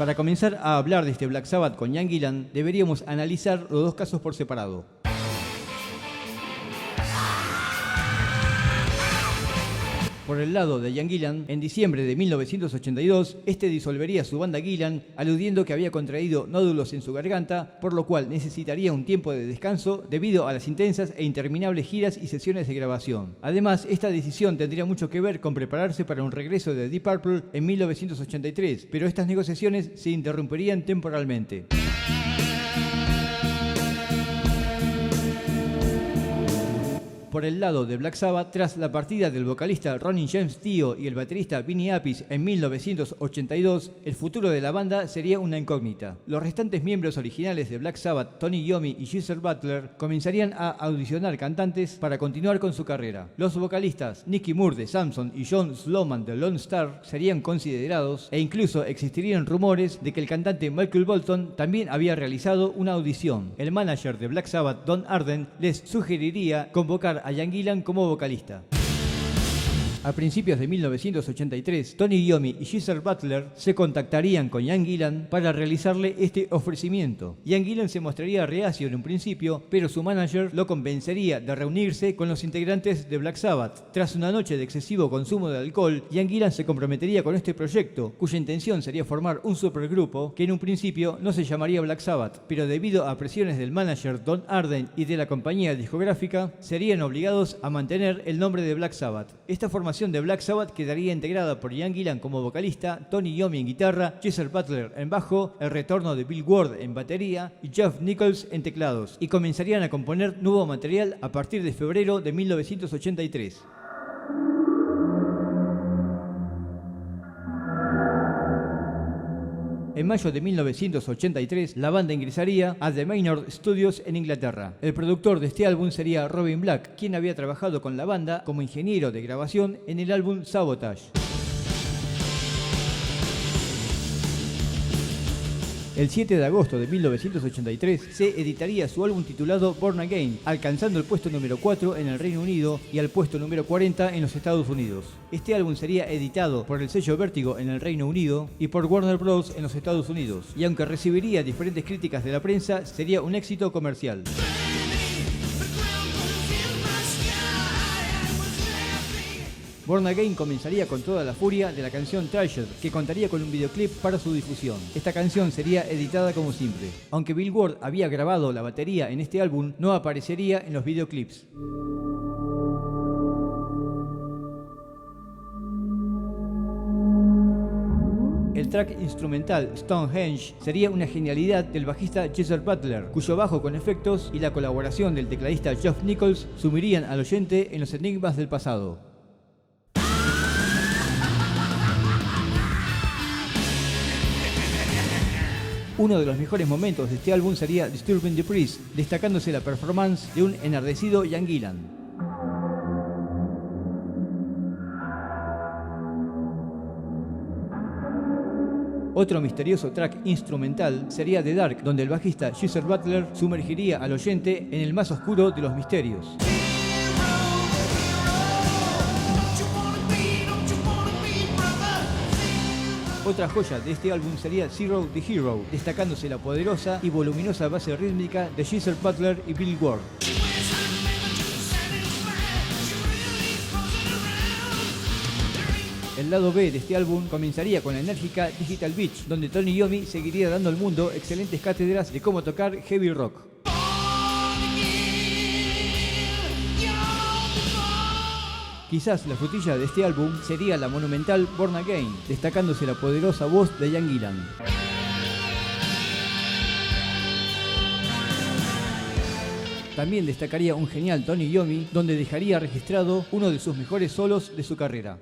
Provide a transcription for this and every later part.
Para comenzar a hablar de este Black Sabbath con Ian Gillan, deberíamos analizar los dos casos por separado. Por el lado de Ian Gillan, en diciembre de 1982, este disolvería su banda Gillan, aludiendo que había contraído nódulos en su garganta, por lo cual necesitaría un tiempo de descanso debido a las intensas e interminables giras y sesiones de grabación. Además, esta decisión tendría mucho que ver con prepararse para un regreso de Deep Purple en 1983, pero estas negociaciones se interrumpirían temporalmente. Por el lado de Black Sabbath, tras la partida del vocalista Ronnie James Dio y el baterista Vinny Appice en 1982, el futuro de la banda sería una incógnita. Los restantes miembros originales de Black Sabbath, Tony Iommi y Geezer Butler, comenzarían a audicionar cantantes para continuar con su carrera. Los vocalistas Nicky Moore de Samson y John Sloman de Lone Star serían considerados, e incluso existirían rumores de que el cantante Michael Bolton también había realizado una audición. El manager de Black Sabbath, Don Arden, les sugeriría convocar a Ian Gillan como vocalista. A principios de 1983, Tony Iommi y Geezer Butler se contactarían con Ian Gillan para realizarle este ofrecimiento. Ian Gillan se mostraría reacio en un principio, pero su manager lo convencería de reunirse con los integrantes de Black Sabbath. Tras una noche de excesivo consumo de alcohol, Ian Gillan se comprometería con este proyecto, cuya intención sería formar un supergrupo que en un principio no se llamaría Black Sabbath, pero debido a presiones del manager Don Arden y de la compañía discográfica, serían obligados a mantener el nombre de Black Sabbath. Esta formación de Black Sabbath quedaría integrada por Ian Gillan como vocalista, Tony Iommi en guitarra, Geezer Butler en bajo, el retorno de Bill Ward en batería y Geoff Nichols en teclados, y comenzarían a componer nuevo material a partir de febrero de 1983. En mayo de 1983, la banda ingresaría a The Maynard Studios en Inglaterra. El productor de este álbum sería Robin Black, quien había trabajado con la banda como ingeniero de grabación en el álbum Sabotage. El 7 de agosto de 1983 se editaría su álbum titulado Born Again, alcanzando el puesto número 4 en el Reino Unido y al puesto número 40 en los Estados Unidos. Este álbum sería editado por el sello Vertigo en el Reino Unido y por Warner Bros. En los Estados Unidos, y aunque recibiría diferentes críticas de la prensa, sería un éxito comercial. Born Again comenzaría con toda la furia de la canción Treasure, que contaría con un videoclip para su difusión. Esta canción sería editada como simple. Aunque Bill Ward había grabado la batería en este álbum, no aparecería en los videoclips. El track instrumental Stonehenge sería una genialidad del bajista Geezer Butler, cuyo bajo con efectos y la colaboración del tecladista Geoff Nichols sumirían al oyente en los enigmas del pasado. Uno de los mejores momentos de este álbum sería Disturbing the Peace, destacándose la performance de un enardecido Ian Gillan. Otro misterioso track instrumental sería The Dark, donde el bajista Geezer Butler sumergiría al oyente en el más oscuro de los misterios. Otra joya de este álbum sería Zero the Hero, destacándose la poderosa y voluminosa base rítmica de Geezer Butler y Bill Ward. El lado B de este álbum comenzaría con la enérgica Digital Beach, donde Tony Iommi seguiría dando al mundo excelentes cátedras de cómo tocar heavy rock. Quizás la frutilla de este álbum sería la monumental Born Again, destacándose la poderosa voz de Ian Gillan. También destacaría un genial Tony Iommi, donde dejaría registrado uno de sus mejores solos de su carrera.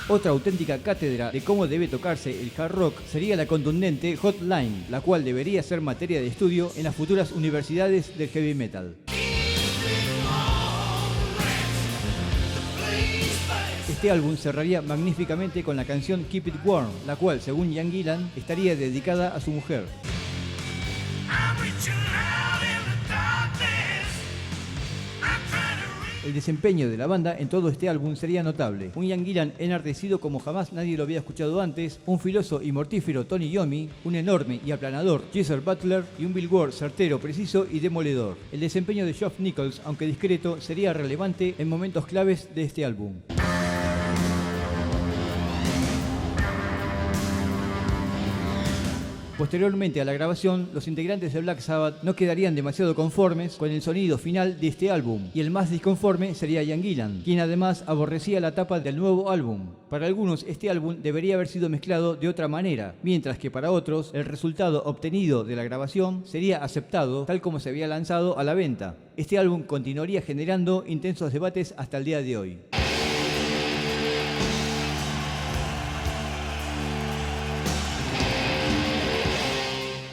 Otra auténtica cátedra de cómo debe tocarse el hard rock sería la contundente Hotline, la cual debería ser materia de estudio en las futuras universidades del heavy metal. Este álbum cerraría magníficamente con la canción Keep It Warm, la cual, según Ian Gillan, estaría dedicada a su mujer. El desempeño de la banda en todo este álbum sería notable. Un Ian Gillan enardecido como jamás nadie lo había escuchado antes, un filoso y mortífero Tony Iommi, un enorme y aplanador Geezer Butler y un Bill Ward certero, preciso y demoledor. El desempeño de Geoff Nichols, aunque discreto, sería relevante en momentos claves de este álbum. Posteriormente a la grabación, los integrantes de Black Sabbath no quedarían demasiado conformes con el sonido final de este álbum, y el más disconforme sería Ian Gillan, quien además aborrecía la tapa del nuevo álbum. Para algunos, este álbum debería haber sido mezclado de otra manera, mientras que para otros, el resultado obtenido de la grabación sería aceptado tal como se había lanzado a la venta. Este álbum continuaría generando intensos debates hasta el día de hoy.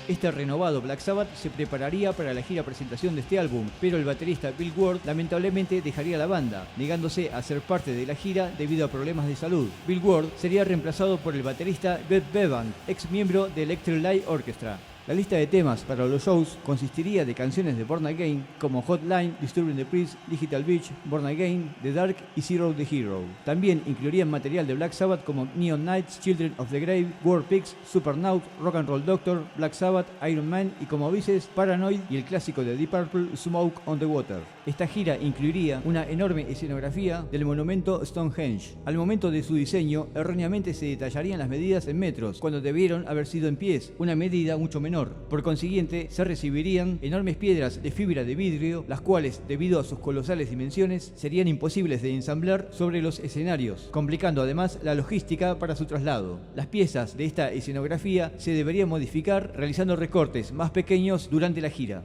Este renovado Black Sabbath se prepararía para la gira presentación de este álbum, pero el baterista Bill Ward lamentablemente dejaría la banda, negándose a ser parte de la gira debido a problemas de salud. Bill Ward sería reemplazado por el baterista Beth Bevan, ex miembro de Electric Light Orchestra. La lista de temas para los shows consistiría de canciones de Born Again como Hotline, Disturbing the Peace, Digital Beach, Born Again, The Dark y Zero the Hero. También incluirían material de Black Sabbath como Neon Nights, Children of the Grave, War Pigs, Supernaut, Rock and Roll Doctor, Black Sabbath, Iron Man y como avises Paranoid y el clásico de Deep Purple, Smoke on the Water. Esta gira incluiría una enorme escenografía del monumento Stonehenge. Al momento de su diseño, erróneamente se detallarían las medidas en metros, cuando debieron haber sido en pies, una medida mucho menor. Por consiguiente, se recibirían enormes piedras de fibra de vidrio, las cuales, debido a sus colosales dimensiones, serían imposibles de ensamblar sobre los escenarios, complicando además la logística para su traslado. Las piezas de esta escenografía se deberían modificar realizando recortes más pequeños durante la gira.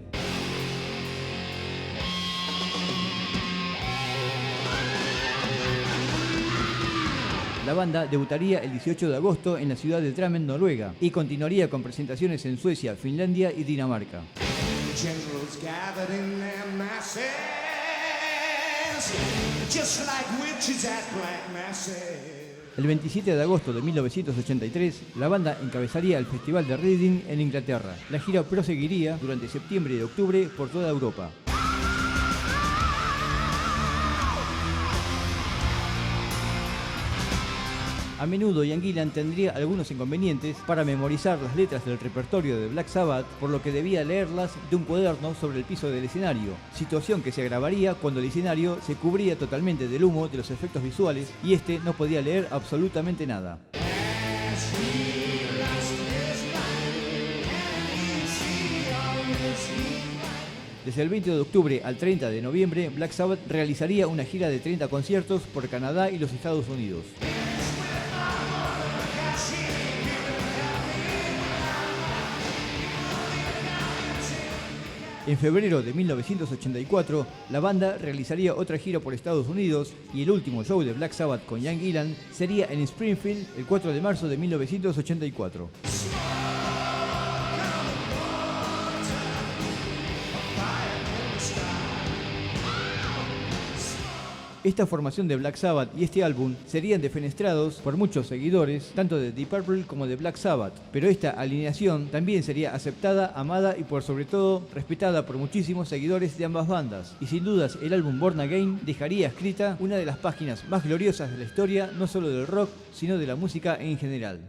La banda debutaría el 18 de agosto en la ciudad de Drammen, Noruega, y continuaría con presentaciones en Suecia, Finlandia y Dinamarca. El 27 de agosto de 1983, la banda encabezaría el Festival de Reading en Inglaterra. La gira proseguiría durante septiembre y octubre por toda Europa. A menudo Ian Gillan tendría algunos inconvenientes para memorizar las letras del repertorio de Black Sabbath, por lo que debía leerlas de un cuaderno sobre el piso del escenario, situación que se agravaría cuando el escenario se cubría totalmente del humo de los efectos visuales y este no podía leer absolutamente nada. Desde el 20 de octubre al 30 de noviembre, Black Sabbath realizaría una gira de 30 conciertos por Canadá y los Estados Unidos. En febrero de 1984, la banda realizaría otra gira por Estados Unidos y el último show de Black Sabbath con Ian Gillan sería en Springfield el 4 de marzo de 1984. Esta formación de Black Sabbath y este álbum serían defenestrados por muchos seguidores, tanto de Deep Purple como de Black Sabbath, pero esta alineación también sería aceptada, amada y por sobre todo respetada por muchísimos seguidores de ambas bandas. Y sin dudas el álbum Born Again dejaría escrita una de las páginas más gloriosas de la historia, no solo del rock, sino de la música en general.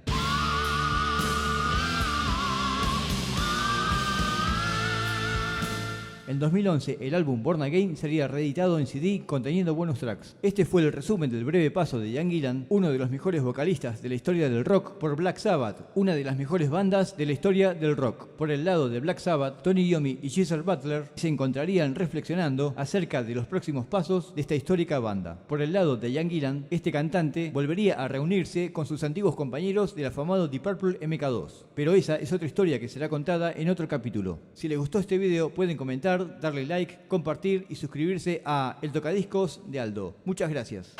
En 2011, el álbum Born Again sería reeditado en CD conteniendo bonus tracks. Este fue el resumen del breve paso de Ian Gillan, uno de los mejores vocalistas de la historia del rock, por Black Sabbath, una de las mejores bandas de la historia del rock. Por el lado de Black Sabbath, Tony Iommi y Geezer Butler se encontrarían reflexionando acerca de los próximos pasos de esta histórica banda. Por el lado de Ian Gillan, este cantante volvería a reunirse con sus antiguos compañeros del afamado Deep Purple MK2. Pero esa es otra historia que será contada en otro capítulo. Si les gustó este video, pueden comentar, darle like, compartir y suscribirse a El Tocadiscos de Aldo. Muchas gracias.